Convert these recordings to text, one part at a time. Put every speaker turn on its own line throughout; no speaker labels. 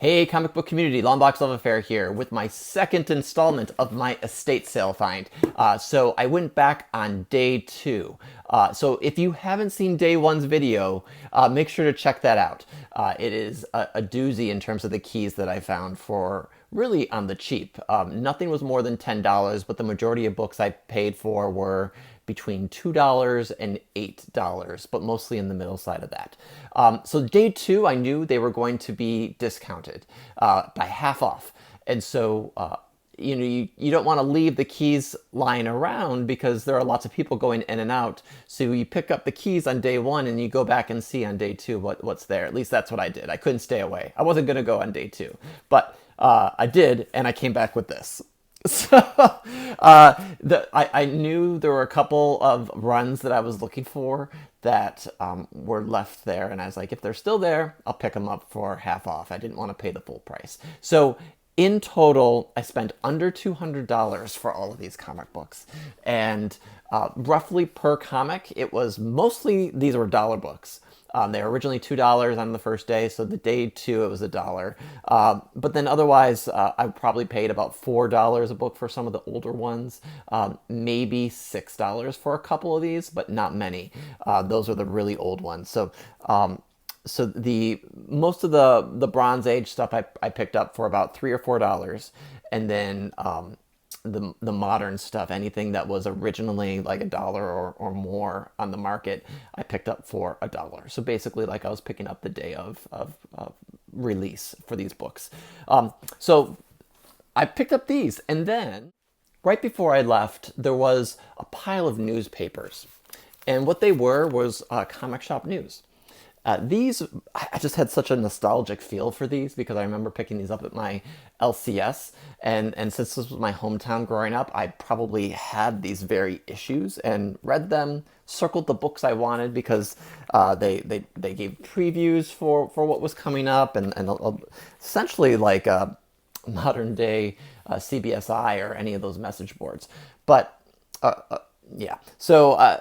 Hey, comic book community, Longbox Love Affair here with my second installment of my estate sale find. So I went back on day two. So if you haven't seen day one's video, make sure to check that out. It is a doozy in terms of the keys that I found for really on the cheap. Nothing was more than $10, but the majority of books I paid for were between $2 and $8, but mostly in the middle side of that. So day two, I knew they were going to be discounted by half off. And so, you don't want to leave the keys lying around because there are lots of people going in and out. So you pick up the keys on day one and you go back and see on day two what's there. At least that's what I did. I couldn't stay away. I wasn't going to go on day two, but I did, and I came back with this. So I knew there were a couple of runs that I was looking for that were left there, and I was like, if they're still there, I'll pick them up for half off. I didn't want to pay the full price. So in total, I spent under $200 for all of these comic books, and roughly per comic, it was mostly, these were dollar books. They were originally $2 on the first day, so the day two it was $1. But then otherwise, I probably paid about $4 a book for some of the older ones, maybe $6 for a couple of these, but not many. Those are the really old ones. So, the most of the Bronze Age stuff I picked up for about $3 or $4, and then the modern stuff, anything that was originally like $1 or more on the market, I picked up for $1. So basically, like I was picking up the day of release for these books. So I picked up these, and then right before I left, there was a pile of newspapers, and what they were was comic shop news. These, I just had such a nostalgic feel for these because I remember picking these up at my LCS, and since this was my hometown growing up, I probably had these very issues and read them, circled the books I wanted because they gave previews for what was coming up, and essentially like a modern day CBSI or any of those message boards. But yeah, so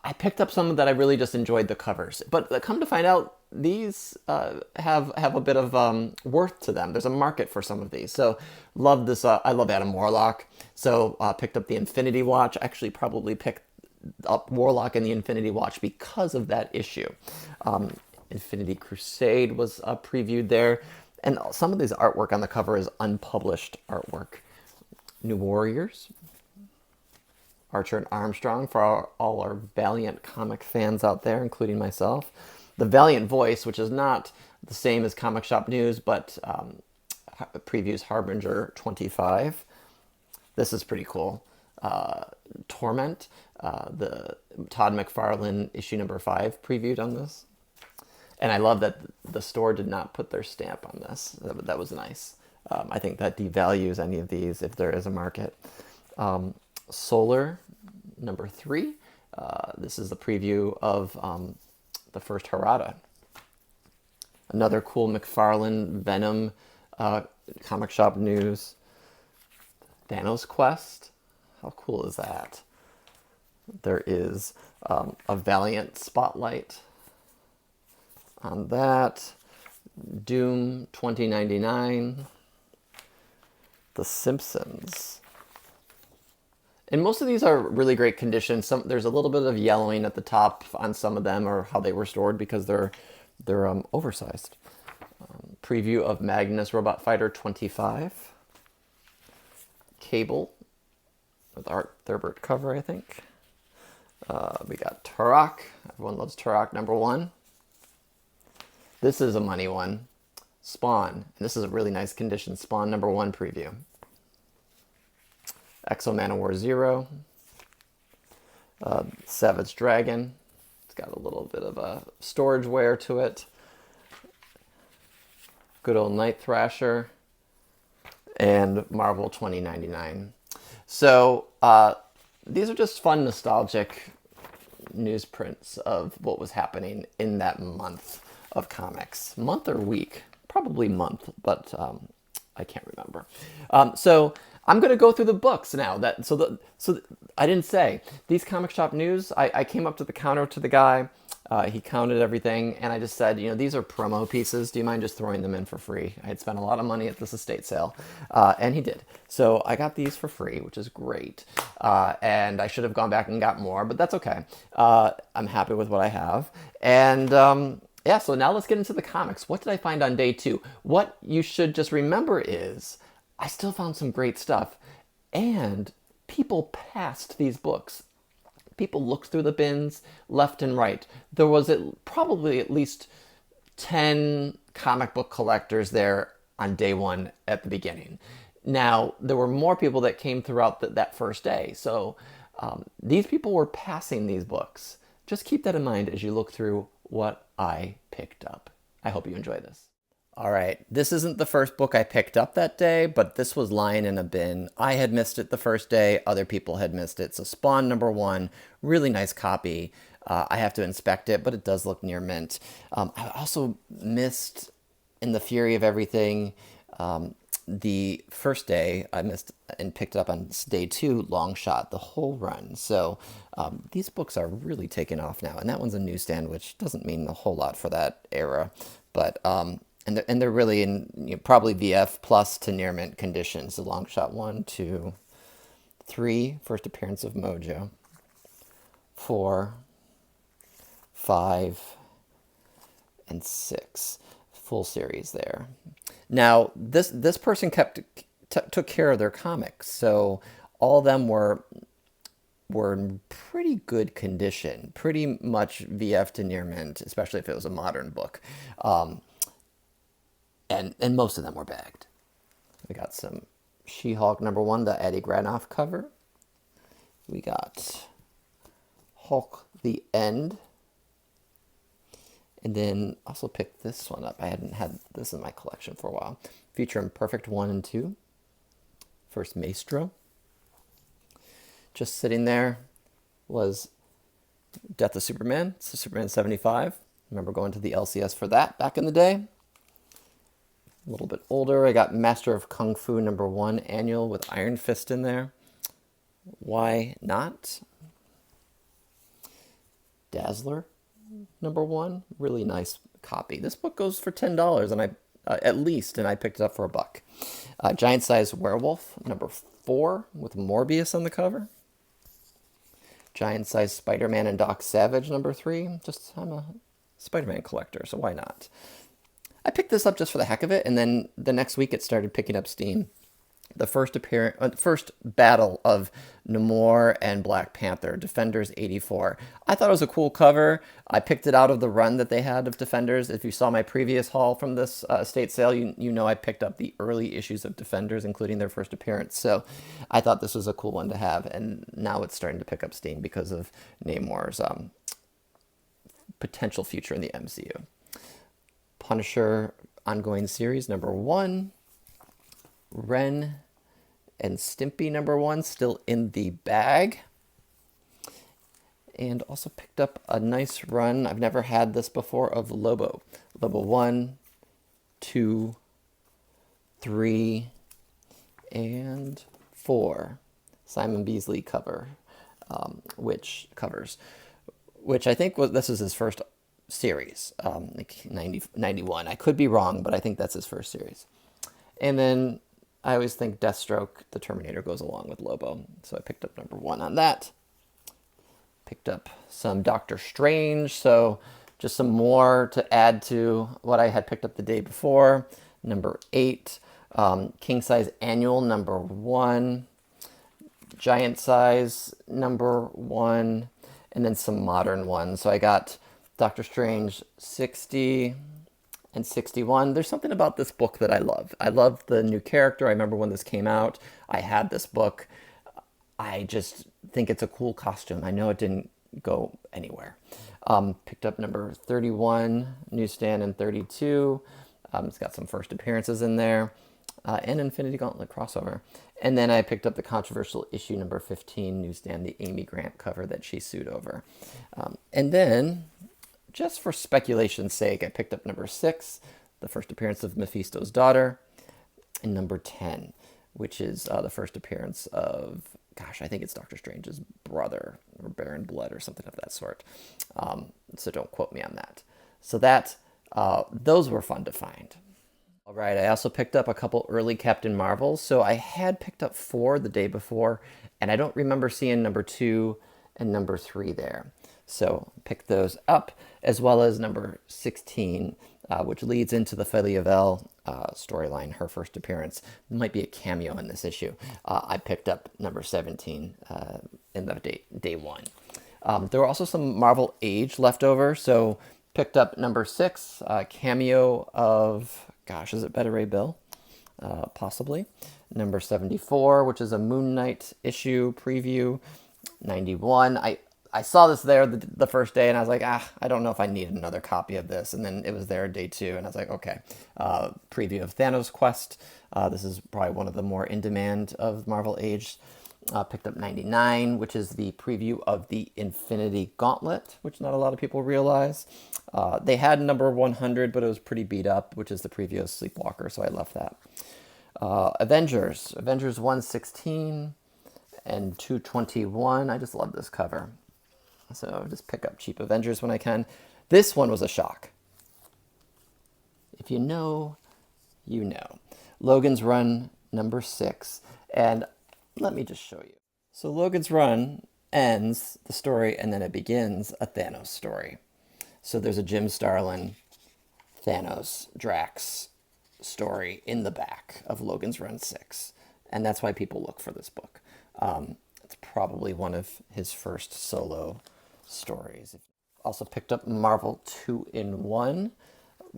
I picked up some that I really just enjoyed the covers, but come to find out, these have a bit of worth to them. There's a market for some of these. So love this. I love Adam Warlock. So picked up the Infinity Watch. Actually, probably picked up Warlock and the Infinity Watch because of that issue. Infinity Crusade was previewed there, and some of this artwork on the cover is unpublished artwork. New Warriors. Archer and Armstrong for all our Valiant comic fans out there, including myself. The Valiant Voice, which is not the same as Comic Shop News, but previews Harbinger 25. This is pretty cool. Torment, the Todd McFarlane issue number 5 previewed on this. And I love that the store did not put their stamp on this. That was nice. I think that devalues any of these if there is a market. Solar number 3. This is the preview of the first Harada. Another cool McFarlane Venom comic shop news. Thanos Quest. How cool is that? There is a Valiant spotlight on that. Doom 2099. The Simpsons. And most of these are really great condition. There's a little bit of yellowing at the top on some of them, or how they were stored because they're oversized. Preview of Magnus Robot Fighter 25. Cable with Art Thurber cover, I think. We got Turok. Everyone loves Turok number 1. This is a money one. Spawn. And this is a really nice condition. Spawn number 1 preview. Exo Manowar 0, Savage Dragon. It's got a little bit of a storage wear to it. Good old Night Thrasher, and Marvel 2099. So these are just fun, nostalgic newsprints of what was happening in that month of comics. Month or week? Probably month, but I can't remember. So I'm going to go through the books now. I didn't say these comic shop news. I came up to the counter to the guy. He counted everything, and I just said, these are promo pieces. Do you mind just throwing them in for free? I had spent a lot of money at this estate sale, and he did. So I got these for free, which is great. And I should have gone back and got more, but that's okay. I'm happy with what I have. And yeah, so now let's get into the comics. What did I find on day 2? What you should just remember is I still found some great stuff, and people passed these books. People looked through the bins left and right. There was probably at least 10 comic book collectors there on day 1 at the beginning. Now, there were more people that came throughout that first day. So these people were passing these books. Just keep that in mind as you look through what I picked up. I hope you enjoy this. All right, this isn't the first book I picked up that day, but this was lying in a bin. I had missed it the first day, other people had missed it. So Spawn #1, really nice copy. I have to inspect it, but it does look near mint. I also missed, in the fury of everything, the first day I missed and picked it up on day 2, Long Shot, the whole run. So these books are really taking off now, and that one's a newsstand, which doesn't mean a whole lot for that era, but and they're really in probably VF plus to near mint conditions. The Long Shot 1, 2, 3, first appearance of Mojo, 4, 5, and 6, full series there. Now this person took care of their comics, so all of them were in pretty good condition, pretty much VF to near mint, especially if it was a modern book. And most of them were bagged. We got some She-Hulk #1, the Eddie Granoff cover. We got Hulk the End. And then also picked this one up. I hadn't had this in my collection for a while. Featuring Perfect 1 and 2. First Maestro. Just sitting there was Death of Superman. It's Superman 75. Remember going to the LCS for that back in the day. A little bit older, I got Master of Kung Fu #1 annual with Iron Fist in there. Why not? Dazzler #1, really nice copy. This book goes for $10, and at least, and I picked it up for $1. Giant Size Werewolf #4 with Morbius on the cover. Giant Size Spider-Man and Doc Savage #3. I'm a Spider-Man collector, so why not? I picked this up just for the heck of it, and then the next week it started picking up steam. The first battle of Namor and Black Panther, Defenders 84. I thought it was a cool cover. I picked it out of the run that they had of Defenders. If you saw my previous haul from this estate sale, you know I picked up the early issues of Defenders, including their first appearance. So I thought this was a cool one to have, and now it's starting to pick up steam because of Namor's potential future in the MCU. Punisher ongoing series #1. Ren and Stimpy #1 still in the bag. And also picked up a nice run, I've never had this before, of Lobo. Lobo 1, 2, 3, and 4. Simon Beasley cover, which I think this is his first series, like 91. I could be wrong, but I think that's his first series. And then I always think Deathstroke, the Terminator, goes along with Lobo. So I picked up #1 on that. Picked up some Doctor Strange, so just some more to add to what I had picked up the day before. #8, King Size Annual #1, Giant Size #1, and then some modern ones. So I got Doctor Strange 60 and 61. There's something about this book that I love. I love the new character. I remember when this came out, I had this book. I just think it's a cool costume. I know it didn't go anywhere. Picked up #31, newsstand, and 32. It's got some first appearances in there, and Infinity Gauntlet crossover. And then I picked up the controversial issue #15, newsstand, the Amy Grant cover that she sued over. And then, just for speculation's sake, I picked up #6, the first appearance of Mephisto's daughter, and #10, which is the first appearance of gosh, I think it's Doctor Strange's brother or Baron Blood or something of that sort. So don't quote me on that. So those were fun to find. All right, I also picked up a couple early Captain Marvels. So I had picked up 4 the day before, and I don't remember seeing number 2 and number 3 there. So pick those up, as well as number 16, which leads into the Falia Vel storyline, her first appearance. Might be a cameo in this issue. I picked up number 17 in the day 1. There were also some Marvel Age left over, so picked up number 6, cameo of, gosh, is it Beta Ray Bill? Possibly. Number 74, which is a Moon Knight issue preview. 91. I saw this there the first day, and I was like, I don't know if I need another copy of this. And then it was there day 2, and I was like, okay. Preview of Thanos Quest. This is probably one of the more in demand of Marvel Age. Picked up 99, which is the preview of the Infinity Gauntlet, which not a lot of people realize. They had number 100, but it was pretty beat up, which is the preview of Sleepwalker, so I left that. Avengers 116 and 221. I just love this cover. So just pick up cheap Avengers when I can. This one was a shock. If you know, you know. Logan's Run number 6. And let me just show you. So Logan's Run ends the story, and then it begins a Thanos story. So there's a Jim Starlin, Thanos, Drax story in the back of Logan's Run 6. And that's why people look for this book. It's probably one of his first solo stories. Also picked up Marvel 2-in-1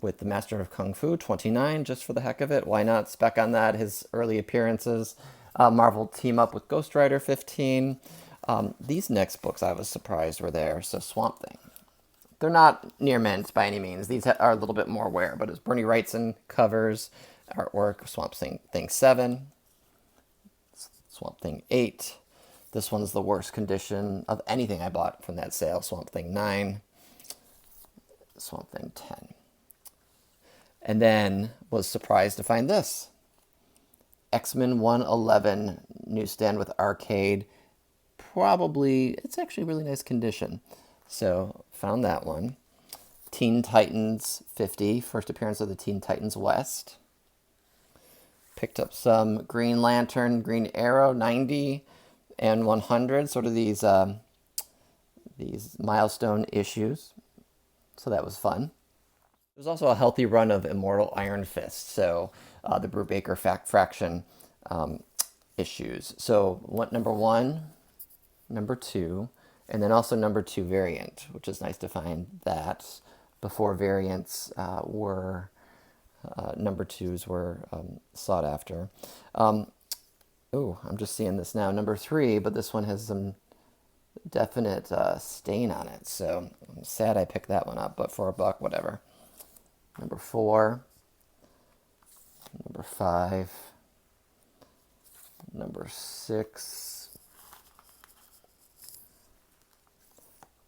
with the Master of Kung Fu 29, just for the heck of it. Why not spec on that? His early appearances. Marvel Team Up with Ghost Rider 15. These next books I was surprised were there. So Swamp Thing. They're not near mint by any means. These are a little bit more rare, but it's Bernie Wrightson covers, artwork, Swamp Thing 7, Swamp Thing 8. This one's the worst condition of anything I bought from that sale. Swamp Thing 9, Swamp Thing 10. And then was surprised to find this. X-Men 111 newsstand with arcade. Probably, it's actually really nice condition. So found that one. Teen Titans 50, first appearance of the Teen Titans West. Picked up some Green Lantern, Green Arrow 90 and 100, sort of these milestone issues. So that was fun. There was also a healthy run of Immortal Iron Fist, so the Brubaker Fraction issues. So number 1, number 2, and then also number 2 variant, which is nice to find that before variants were, number 2s were sought after. Oh, I'm just seeing this now. Number 3, but this one has some definite stain on it, so I'm sad I picked that one up, but for $1, whatever. Number 4, number 5, number 6.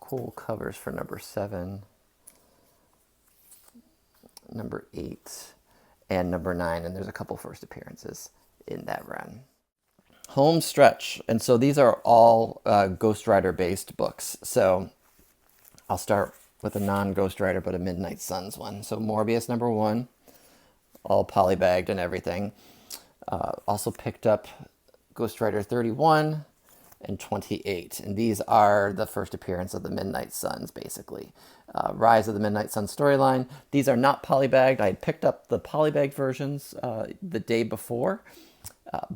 Cool covers for number 7, number 8, and number 9, and there's a couple first appearances in that run. Home stretch, and so these are all Ghost Rider based books. So I'll start with a non-Ghost Rider but a Midnight Suns one. So Morbius number 1, all polybagged and everything. Also picked up Ghost Rider 31 and 28, and these are the first appearance of the Midnight Suns, basically. Rise of the Midnight Sun storyline. These are not polybagged. I had picked up the polybagged versions the day before,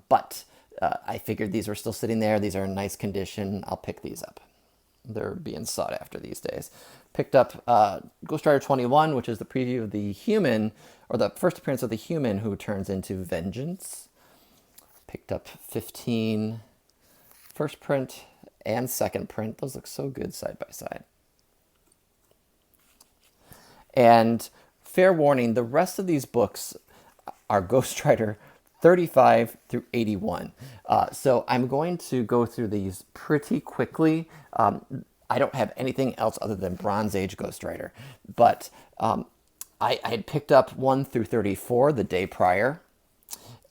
but I figured these were still sitting there. These are in nice condition. I'll pick these up. They're being sought after these days. Picked up Ghost Rider 21, which is the preview of the Human, or the first appearance of the Human who turns into Vengeance. Picked up 15, first print and second print. Those look so good side by side. And fair warning, the rest of these books are Ghost Rider 35 through 81. So I'm going to go through these pretty quickly. I don't have anything else other than Bronze Age Ghost Rider, but I had picked up 1 through 34 the day prior,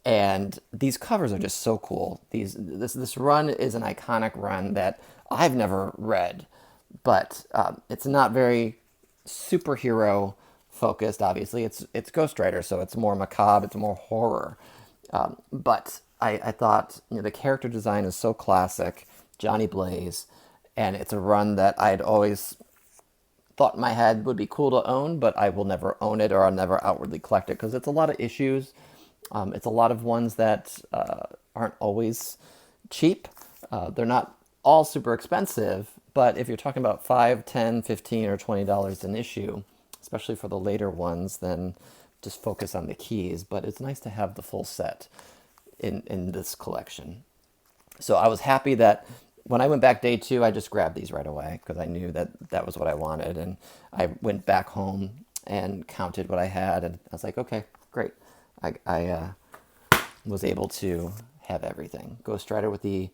And these covers are just so cool. This run is an iconic run that I've never read, but it's not very superhero focused. Obviously, it's Ghost Rider, so it's more macabre, it's more horror. But I thought, the character design is so classic, Johnny Blaze, and it's a run that I'd always thought in my head would be cool to own, but I will never own it, or I'll never outwardly collect it because it's a lot of issues. It's a lot of ones that aren't always cheap. They're not all super expensive, but if you're talking about $5, $10, $15, or $20 an issue, especially for the later ones, then just focus on the keys. But it's nice to have the full set in this collection. So I was happy that when I went back day 2, I just grabbed these right away because I knew that that was what I wanted. And I went back home and counted what I had, and I was like, okay, great. I was able to have everything. Ghost Rider with the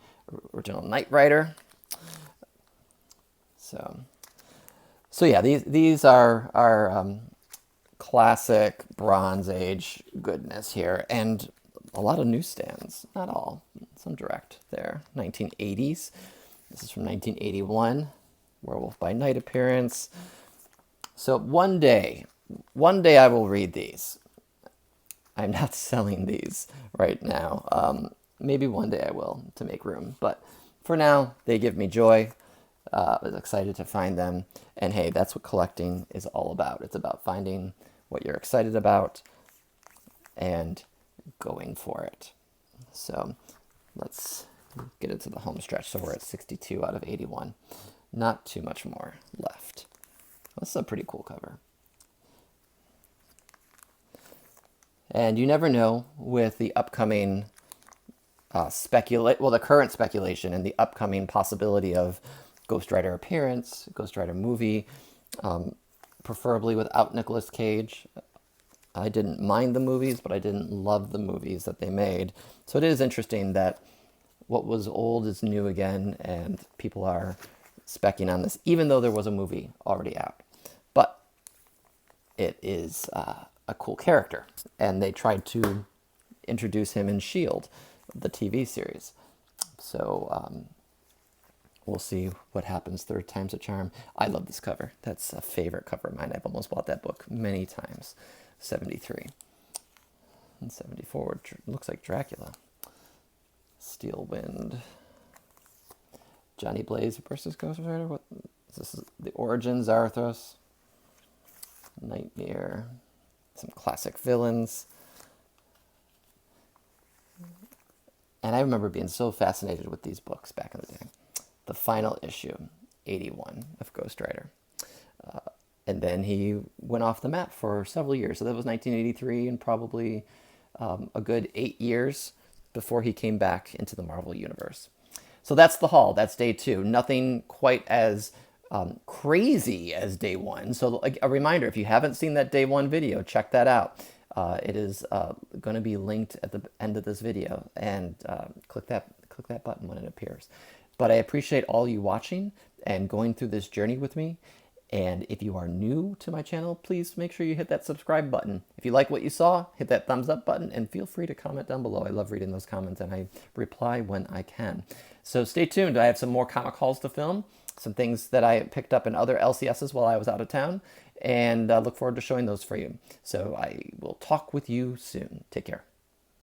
original Knight Rider. So yeah, these are classic Bronze Age goodness here, and a lot of newsstands. Not all, some direct there. 1980s. This is from 1981. Werewolf by Night appearance. So one day I will read these. I'm not selling these right now. Maybe one day I will, to make room. But for now, they give me joy. I was excited to find them. And hey, that's what collecting is all about. It's about finding what you're excited about and going for it. So let's get into the home stretch. So we're at 62 out of 81. Not too much more left. This is a pretty cool cover. And you never know with the upcoming the current speculation and the upcoming possibility of Ghost Rider appearance, Ghost Rider movie, preferably without Nicolas Cage. I didn't mind the movies, but I didn't love the movies that they made. So it is interesting that what was old is new again, and people are specking on this, even though there was a movie already out. But it is a cool character, and they tried to introduce him in S.H.I.E.L.D., the TV series. So we'll see what happens. Third time's a charm. I love this cover. That's a favorite cover of mine. I've almost bought that book many times. 73 and 74. Looks like Dracula. Steel Wind. Johnny Blaze versus Ghost Rider. What? This is the Origins, Zarthos. Nightmare. Some classic villains. And I remember being so fascinated with these books back in the day. The final issue, 81, of Ghost Rider. And then he went off the map for several years. So that was 1983, and probably a good 8 years before he came back into the Marvel Universe. So that's the haul. That's day 2. Nothing quite as crazy as day 1. So a reminder, if you haven't seen that day 1 video, check that out. It is going to be linked at the end of this video, and click that button when it appears. But I appreciate all you watching and going through this journey with me. And if you are new to my channel, please make sure you hit that subscribe button. If you like what you saw, hit that thumbs up button, and feel free to comment down below. I love reading those comments, and I reply when I can. So stay tuned. I have some more comic hauls to film, some things that I picked up in other LCSs while I was out of town, and I look forward to showing those for you. So I will talk with you soon. Take care.